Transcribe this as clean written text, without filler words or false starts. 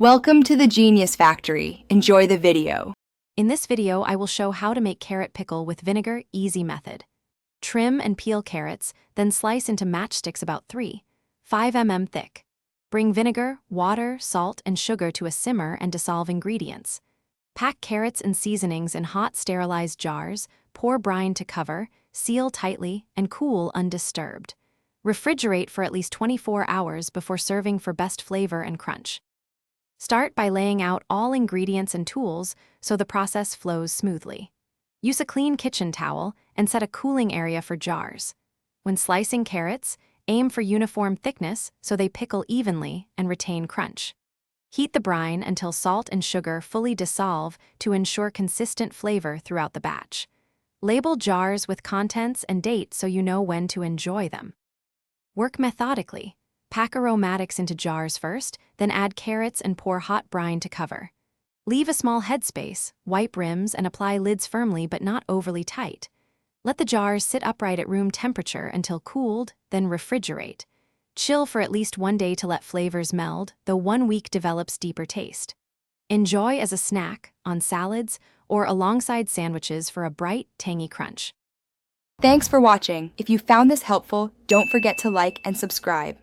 Welcome to the Genius Factory. Enjoy the video. In this video, I will show how to make carrot pickle with vinegar easy method. Trim and peel carrots, then slice into matchsticks about 3–5 mm thick. Bring vinegar, water, salt, and sugar to a simmer and dissolve ingredients. Pack carrots and seasonings in hot sterilized jars, pour brine to cover, seal tightly, and cool undisturbed. Refrigerate for at least 24 hours before serving for best flavor and crunch. Start by laying out all ingredients and tools so the process flows smoothly. Use a clean kitchen towel and set a cooling area for jars. When slicing carrots, aim for uniform thickness so they pickle evenly and retain crunch. Heat the brine until salt and sugar fully dissolve to ensure consistent flavor throughout the batch. Label jars with contents and date so you know when to enjoy them. Work methodically. Pack aromatics into jars first, then add carrots and pour hot brine to cover. Leave a small headspace, wipe rims, and apply lids firmly but not overly tight. Let the jars sit upright at room temperature until cooled, then refrigerate. Chill for at least 1 day to let flavors meld, though 1 week develops deeper taste. Enjoy as a snack, on salads, or alongside sandwiches for a bright, tangy crunch. Thanks for watching. If you found this helpful, don't forget to like and subscribe.